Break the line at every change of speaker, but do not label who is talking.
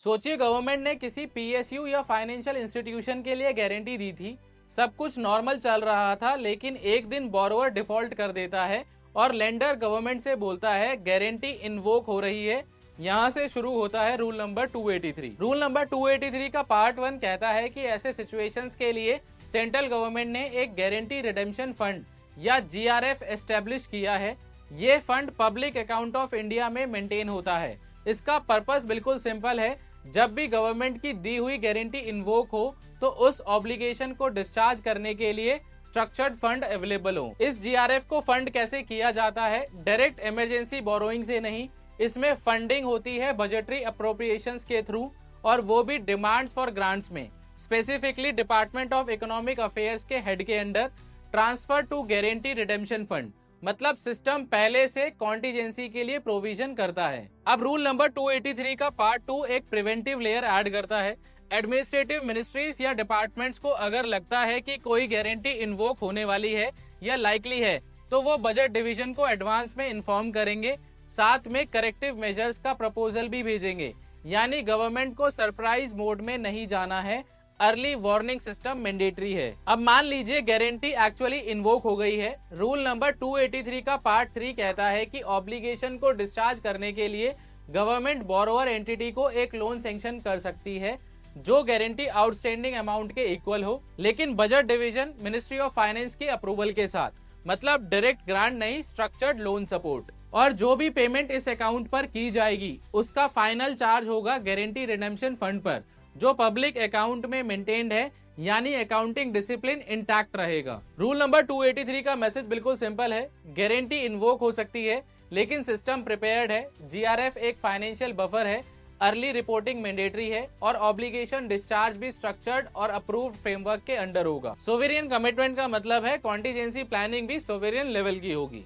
सोचिए गवर्नमेंट ने किसी पीएसयू या फाइनेंशियल इंस्टीट्यूशन के लिए गारंटी दी थी, सब कुछ नॉर्मल चल रहा था, लेकिन एक दिन बोरोवर डिफॉल्ट कर देता है और लेंडर गवर्नमेंट से बोलता है गारंटी इन्वोक हो रही है। यहाँ से शुरू होता है रूल नंबर 283। रूल नंबर 283 का पार्ट 1 कहता है कि ऐसे सिचुएशंस के लिए सेंट्रल गवर्नमेंट ने एक गारंटी रिडेम्पशन फंड या जीआरएफ एस्टेब्लिश किया है। ये fund public account of India में मेंटेन होता है। इसका पर्पस बिल्कुल सिंपल है, जब भी गवर्नमेंट की दी हुई गारंटी इन्वोक हो तो उस ऑब्लिगेशन को डिस्चार्ज करने के लिए स्ट्रक्चर्ड फंड अवेलेबल हो। इस जीआरएफ को फंड कैसे किया जाता है? डायरेक्ट इमरजेंसी बोरोइंग से नहीं, इसमें फंडिंग होती है बजटरी अप्रोप्रिएशंस के थ्रू, और वो भी डिमांड्स फॉर ग्रांट्स में, specifically department of economic affairs के हेड के under transfer to guarantee redemption fund. मतलब सिस्टम पहले से कॉन्टीजेंसी के लिए प्रोविजन करता है। अब रूल नंबर 283 का पार्ट 2 एक प्रिवेंटिव लेयर ऐड करता है। एडमिनिस्ट्रेटिव मिनिस्ट्रीज या डिपार्टमेंट्स को अगर लगता है कि कोई गारंटी इन्वोक होने वाली है या लाइकली है, तो वो बजट डिवीजन को एडवांस में इन्फॉर्म करेंगे, साथ में करेक्टिव मेजर्स का प्रपोजल भी भेजेंगे। यानी गवर्नमेंट को सरप्राइज मोड में नहीं जाना है, अर्ली वार्निंग सिस्टम मैंडेटरी है। अब मान लीजिए गारंटी एक्चुअली इन्वोक हो गई है। रूल नंबर 283 का पार्ट 3 कहता है कि ऑब्लिगेशन को डिस्चार्ज करने के लिए गवर्नमेंट बोरोवर एंटिटी को एक लोन सैंक्शन कर सकती है जो गारंटी आउटस्टैंडिंग अमाउंट के इक्वल हो, लेकिन budget division ministry of finance के अप्रूवल के साथ। मतलब डायरेक्ट ग्रांट नहीं, स्ट्रक्चर्ड लोन सपोर्ट। और जो भी पेमेंट इस अकाउंट पर की जाएगी उसका फाइनल चार्ज होगा गारंटी रिडेम्पशन फंड पर, जो पब्लिक अकाउंट में मेंटेन्ड है, यानी अकाउंटिंग डिसिप्लिन इंटैक्ट रहेगा। रूल नंबर 283 का मैसेज बिल्कुल सिंपल है, गारंटी इन्वोक हो सकती है लेकिन सिस्टम प्रिपेयर्ड है, जीआरएफ एक फाइनेंशियल बफर है, अर्ली रिपोर्टिंग मैंडेटरी है और ऑब्लिगेशन डिस्चार्ज भी स्ट्रक्चर्ड और अप्रूव्ड फ्रेमवर्क के अंडर होगा। सोवेरियन कमिटमेंट का मतलब है कॉन्टीजेंसी प्लानिंग भी सोवेरियन लेवल की होगी।